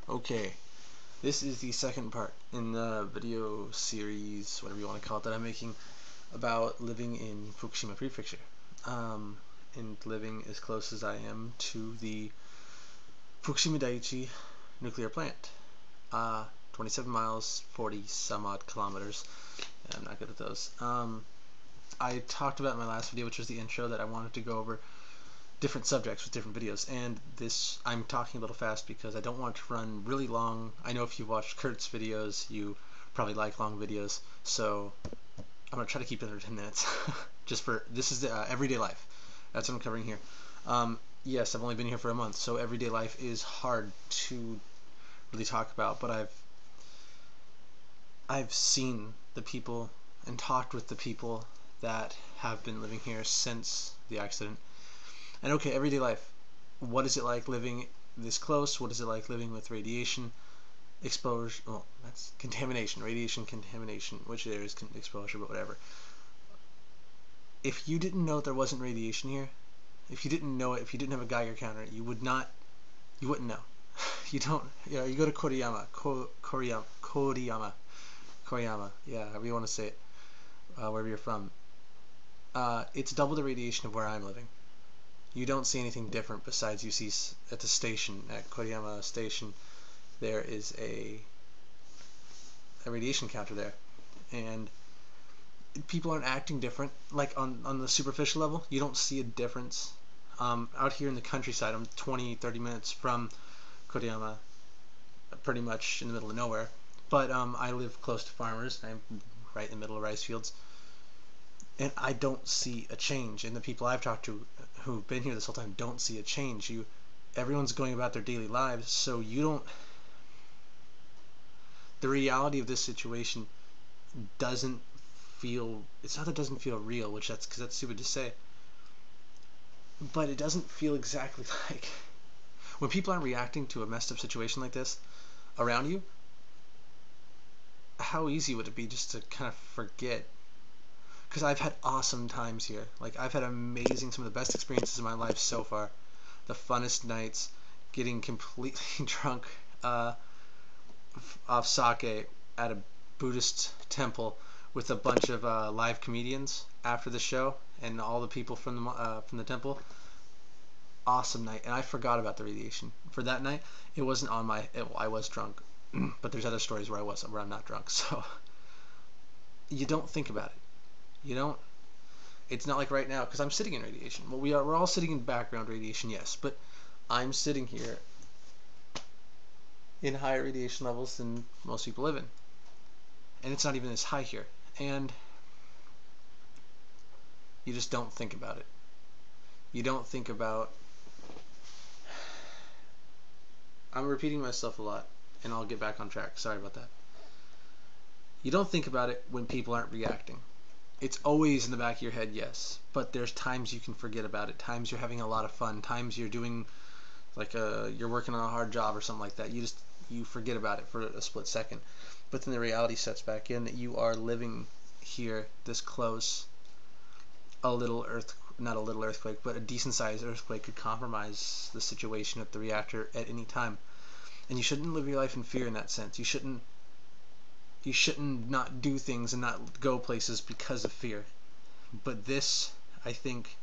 Okay, this is the second part in the video series, whatever you want to call it, that I'm making about living in Fukushima Prefecture, and living as close as I am to the Fukushima Daiichi nuclear plant. 27 miles, 40 some odd kilometers. I'm not good at those. I talked about in my last video, which was the intro, that I wanted to go over different subjects with different videos, and this I'm talking a little fast because I don't want to run really long. I know if you watched Kurt's videos, you probably like long videos, so I'm gonna try to keep it under 10 minutes. Just for this is the everyday life. That's what I'm covering here. Yes, I've only been here for a month, so everyday life is hard to really talk about, but I've seen the people and talked with the people that have been living here since the accident. And okay, everyday life. What is it like living this close? What is it like living with radiation exposure? Well, that's contamination, radiation contamination, which there is exposure, but whatever. If you didn't know there wasn't radiation here, if you didn't know it, if you didn't have a Geiger counter, you wouldn't know. You don't, you go to Koriyama, yeah, however you want to say it, wherever you're from. It's double the radiation of where I'm living. You don't see anything different besides you see at the station, at Koriyama Station, there is a radiation counter there. And people aren't acting different. Like on the superficial level, you don't see a difference. Out here in the countryside, I'm 20-30 minutes from Koriyama, pretty much in the middle of nowhere. But I live close to farmers. I'm right in the middle of rice fields. And I don't see a change. And the people I've talked to who've been here this whole time don't see a change. Everyone's going about their daily lives, so you don't. The reality of this situation doesn't feel. It's not that it doesn't feel real, which because that's stupid to say. But it doesn't feel exactly like when people aren't reacting to a messed up situation like this around you. How easy would it be just to kind of forget? Because I've had awesome times here. Like, I've had amazing, some of the best experiences in my life so far. The funnest nights, getting completely drunk off sake at a Buddhist temple with a bunch of live comedians after the show and all the people from the temple. Awesome night, and I forgot about the radiation for that night. It wasn't on my. I was drunk, but there's other stories where I'm not drunk. So you don't think about it. You don't. It's not like right now because I'm sitting in radiation. Well, we're all sitting in background radiation, yes, but I'm sitting here in higher radiation levels than most people live in, and it's not even as high here. And you just don't think about it. You don't think about. I'm repeating myself a lot, and I'll get back on track. Sorry about that. You don't think about it when people aren't reacting. It's always in the back of your head, yes, but there's times you can forget about it. Times you're having a lot of fun. Times you're doing you're working on a hard job or something like that. You forget about it for a split second, but then the reality sets back in that you are living here this close. Not a little earthquake, but a decent sized earthquake could compromise the situation at the reactor at any time. And you shouldn't live your life in fear in that sense. You shouldn't not do things and not go places because of fear. But this, I think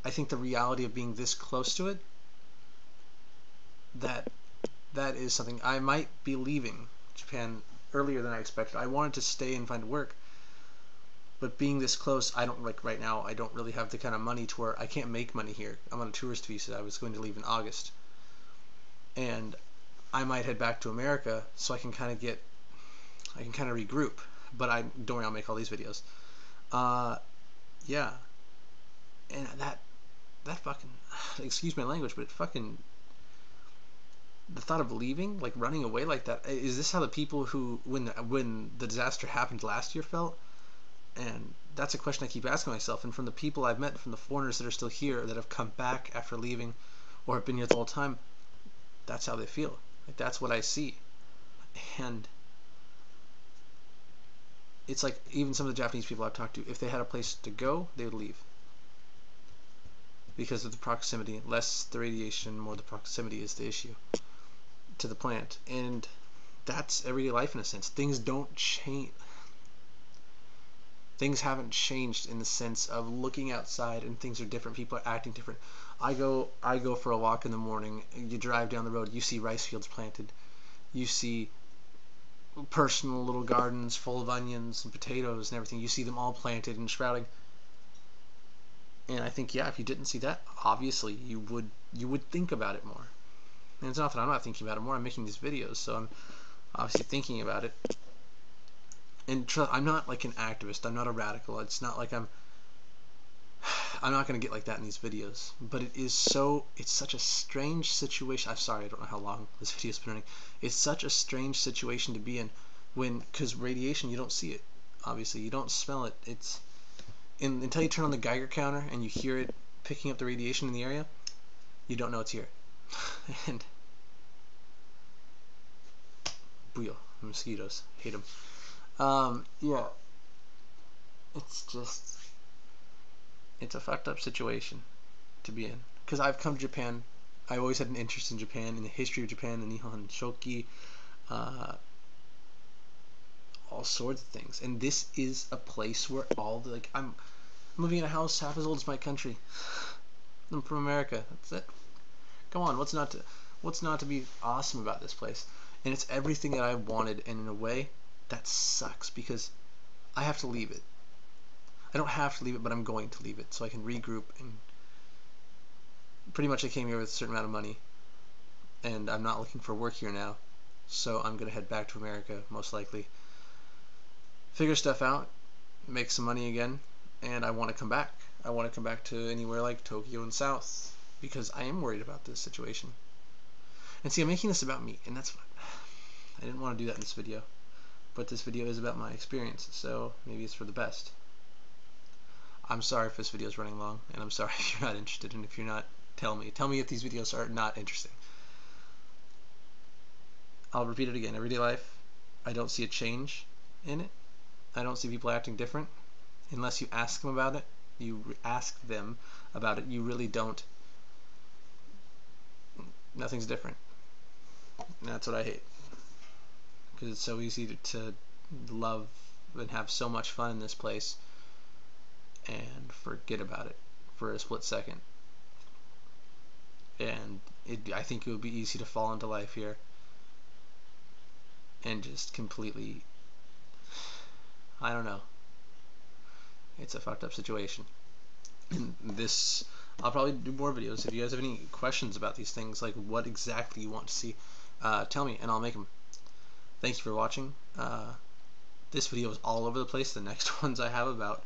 the reality of being this close to it, that is something. I might be leaving Japan earlier than I expected. I wanted to stay and find work, but being this close, I don't like right now. I don't really have the kind of money to where I can't make money here. I'm on a tourist visa. I was going to leave in August, and I might head back to America so I can kind of regroup. But I don't worry, I'll make all these videos. Yeah, and that fucking, excuse my language, but it fucking, the thought of leaving, like running away like that, is this how the people who when the disaster happened last year felt? And that's a question I keep asking myself. And from the people I've met, from the foreigners that are still here, that have come back after leaving, or have been here the whole time, that's how they feel. Like, that's what I see. And it's like, even some of the Japanese people I've talked to, if they had a place to go, they would leave because of the proximity. Less the radiation, more the proximity is the issue. to the plant. And that's everyday life in a sense. Things don't change. Things haven't changed in the sense of looking outside and things are different. People are acting different. I go for a walk in the morning. You drive down the road, you see rice fields planted. You see personal little gardens full of onions and potatoes and everything. You see them all planted and sprouting. And I think, yeah, if you didn't see that, obviously you would think about it more. And it's not that I'm not thinking about it more. I'm making these videos, so I'm obviously thinking about it. And I'm not like an activist. I'm not a radical. It's not like I'm not going to get like that in these videos. But it's such a strange situation. I'm sorry, I don't know how long this video's been running. It's such a strange situation to be in because radiation, you don't see it. Obviously, you don't smell it. Until you turn on the Geiger counter and you hear it picking up the radiation in the area, you don't know it's here. And booyah, mosquitoes, hate them. Yeah, it's a fucked up situation to be in. Because I've come to Japan, I always had an interest in Japan, in the history of Japan, the Nihon Shoki, all sorts of things. And this is a place where I'm living in a house half as old as my country. I'm from America. That's it. Come on, what's not to be awesome about this place? And it's everything that I wanted, and in a way, that sucks because I have to leave it. I don't have to leave it, but I'm going to leave it so I can regroup. And pretty much I came here with a certain amount of money, and I'm not looking for work here now, so I'm gonna head back to America most likely, figure stuff out, make some money again, and I want to come back. I want to come back to anywhere like Tokyo and South because I am worried about this situation. And see, I'm making this about me, and that's fine. I didn't want to do that in this video, but this video is about my experience, so maybe it's for the best. I'm sorry if this video is running long, and I'm sorry if you're not interested, and if you're not, tell me if these videos are not interesting. I'll repeat it again. Everyday life, I don't see a change in it. I don't see people acting different unless you ask them about it. You ask them about it, you really don't. Nothing's different. And that's what I hate, because it's so easy to love and have so much fun in this place and forget about it for a split second. And I think it would be easy to fall into life here and just completely, I don't know. It's a fucked up situation. And I'll probably do more videos. If you guys have any questions about these things, like what exactly you want to see, tell me and I'll make them. Thanks for watching. This video is all over the place. The next ones I have about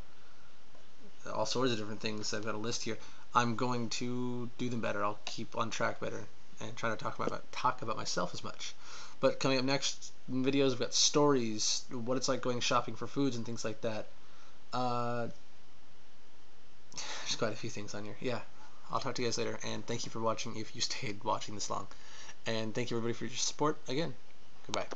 all sorts of different things. I've got a list here. I'm going to do them better. I'll keep on track better and try to talk about myself as much. But coming up next in videos, we've got stories, what it's like going shopping for foods and things like that. There's quite a few things on here. Yeah, I'll talk to you guys later, and thank you for watching if you stayed watching this long. And thank you everybody for your support again. Goodbye.